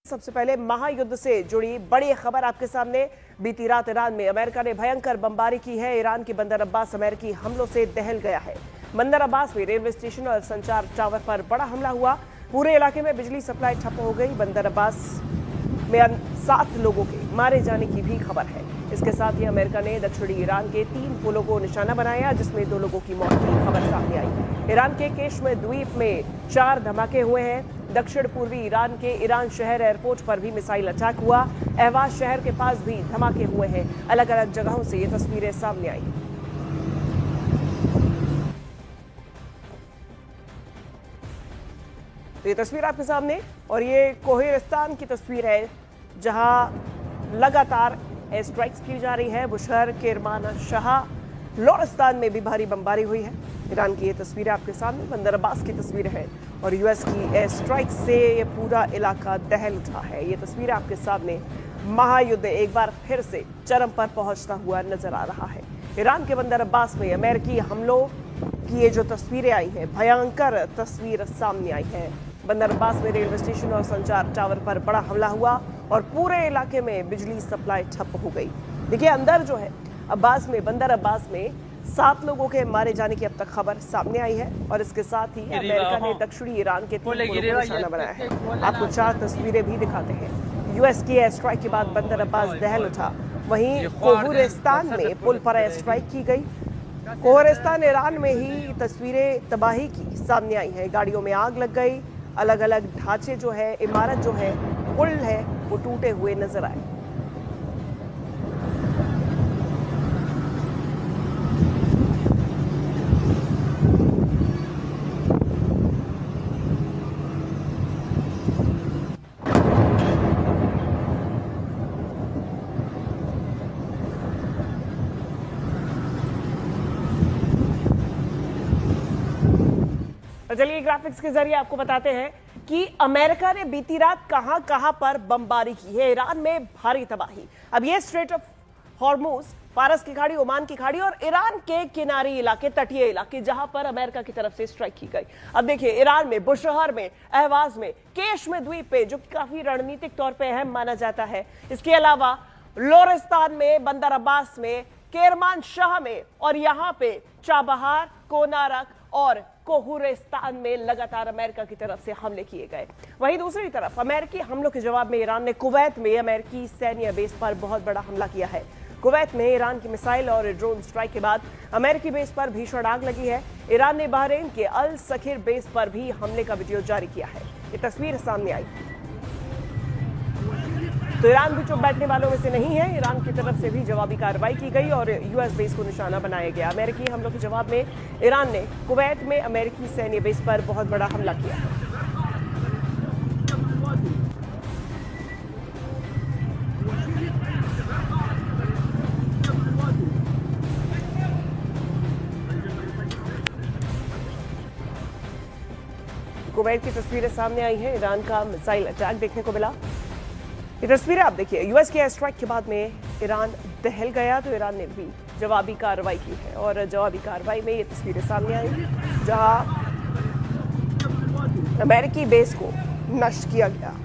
सबसे पहले महायुद्ध से जुड़ी बड़ी खबर आपके सामने। बीती रात ईरान में अमेरिका ने भयंकर बमबारी की है। ईरान की बंदर अब्बास अमेरिकी हमलों से दहल गया है। बंदर अब्बास में रेलवे स्टेशन और संचार टावर पर बड़ा हमला हुआ। पूरे इलाके में बिजली सप्लाई ठप हो गई। बंदर अब्बास में 7 लोगों के मारे जाने की भी खबर है। इसके साथ ही अमेरिका ने दक्षिणी ईरान के 3 पुलों को निशाना बनाया, जिसमें 2 लोगों की मौत की खबर सामने आई। ईरान के केशमे द्वीप में 4 धमाके हुए हैं। दक्षिण पूर्वी ईरान के ईरान शहर एयरपोर्ट पर भी मिसाइल अटैक हुआ। अहवाज शहर के पास भी धमाके हुए हैं। अलग अलग जगहों से ये तस्वीरें सामने आई। तो ये तस्वीर आपके सामने, और ये कोहिस्तान की तस्वीर है, जहां लगातार एयर स्ट्राइक्स की जा रही है। बुशहर, केरमानशाह, लोरिस्तान में भी भारी बमबारी हुई है। ईरान की ये तस्वीरें आपके सामने बंदर अब्बास की तस्वीर है, और यूएस की एयर स्ट्राइक से ये पूरा इलाका दहल उठा है। ये तस्वीर आपके सामने महायुद्ध एक बार फिर से चरम पर पहुंचता हुआ नजर आ रहा है। ईरान के बंदर अब्बास में अमेरिकी हमलों की ये जो तस्वीरें आई हैं, भयंकर तस्वीर सामने आई है। बंदर अब्बास में रेलवे स्टेशन और संचार टावर पर बड़ा हमला हुआ और पूरे इलाके में बिजली सप्लाई ठप हो गई। देखिए, अंदर जो है अब्बास में, बंदर अब्बास में 7 लोगों के मारे जाने की अब तक खबर सामने आई है। और इसके साथ ही अमेरिका ने दक्षिणी ईरान के 3 पुलों को निशाना बनाया है। आपको 4 तस्वीरें भी दिखाते हैं। यूएस की एयर स्ट्राइक के बाद बंदर अब्बास दहल उठा। वहीं कोहिस्तान में पुल पर एयर स्ट्राइक की गई। कोहिस्तान ईरान में ही तस्वीरें तबाही की सामने आई हैं। गाड़ियों में आग लग गई। अलग अलग ढांचे जो है, इमारत जो है, पुल है, वो टूटे हुए नजर आए। चलिए ग्राफिक्स के जरिए आपको बताते हैं कि अमेरिका ने बीती रात कहां पर बमबारी की है। ईरान में भारी तबाही। अब ये स्ट्रेट ऑफ हॉर्मुज, फारस की खाड़ी, ओमान की खाड़ी और ईरान के किनारी इलाके, तटीय इलाके, जहां पर अमेरिका की तरफ से स्ट्राइक की गई। अब देखिए, ईरान में, बुशहर में, अहवाज में, केशमे द्वीप पे, जो काफी रणनीतिक तौर पर अहम माना जाता है। इसके अलावा लोरिस्तान में, बंदर अब्बास में, केरमानशाह में, और यहां पे चाबहार, कोनारक और कोहिस्तान में लगातार अमेरिका की तरफ से हमले किए गए। वहीं दूसरी तरफ अमेरिकी हमलों के जवाब में ईरान ने कुवैत में अमेरिकी सैन्य बेस पर बहुत बड़ा हमला किया है। कुवैत में ईरान की मिसाइल और ड्रोन स्ट्राइक के बाद अमेरिकी बेस पर भीषण आग लगी है। ईरान ने बहरीन के अल सखीर बेस पर भी हमले का वीडियो जारी किया है। ये तस्वीर सामने आई। तो ईरान भी चुप बैठने वालों में से नहीं है। ईरान की तरफ से भी जवाबी कार्रवाई की गई और यूएस बेस को निशाना बनाया गया। अमेरिकी हमलों के जवाब में ईरान ने कुवैत में अमेरिकी सैन्य बेस पर बहुत बड़ा हमला किया। कुवैत की तस्वीरें सामने आई हैं। ईरान का मिसाइल अटैक देखने को मिला। ये तस्वीरें आप देखिए। यूएस की एयर स्ट्राइक के बाद में ईरान दहल गया, तो ईरान ने भी जवाबी कार्रवाई की है। और जवाबी कार्रवाई में ये तस्वीरें सामने आई, जहां अमेरिकी बेस को नष्ट किया गया।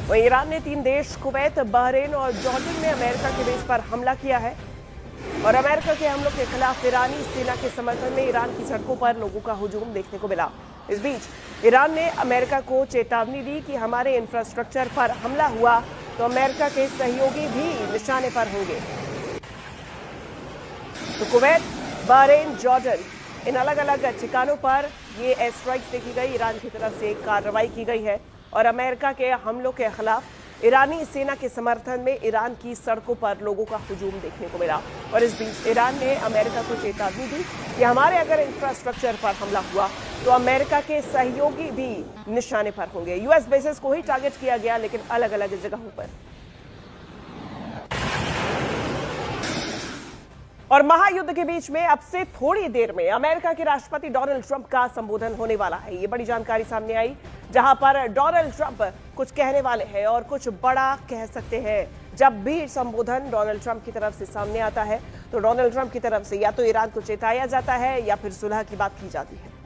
वहीं ईरान ने 3 देश कुवैत, बहरीन और जॉर्डन में अमेरिका के बेस पर हमला किया है। और अमेरिका के हमलों के खिलाफ ईरानी सेना के समर्थन में ईरान की सड़कों पर लोगों का हुजूम देखने को मिला। इस बीच ईरान ने अमेरिका को चेतावनी दी कि हमारे इंफ्रास्ट्रक्चर पर हमला हुआ तो अमेरिका के सहयोगी भी निशाने पर होंगे। तो कुवैत, बहरीन, जॉर्डन, इन अलग अलग ठिकानों पर ये एयर स्ट्राइक्स देखी गई। ईरान की तरफ से कार्रवाई की गई है और अमेरिका के हमलों के खिलाफ ईरानी सेना के समर्थन में ईरान की सड़कों पर लोगों का हुजूम देखने को मिला। और इस बीच ईरान ने अमेरिका को चेतावनी दी कि हमारे अगर इंफ्रास्ट्रक्चर पर हमला हुआ तो अमेरिका के सहयोगी भी निशाने पर होंगे। यूएस बेसेस को ही टारगेट किया गया, लेकिन अलग अलग जगहों पर। और महायुद्ध के बीच में अब से थोड़ी देर में अमेरिका के राष्ट्रपति डोनाल्ड ट्रंप का संबोधन होने वाला है। ये बड़ी जानकारी सामने आई, जहां पर डोनाल्ड ट्रंप कुछ कहने वाले हैं और कुछ बड़ा कह सकते हैं। जब भी संबोधन डोनाल्ड ट्रंप की तरफ से सामने आता है तो डोनाल्ड ट्रंप की तरफ से या तो ईरान को चेताया जाता है या फिर सुलह की बात की जाती है।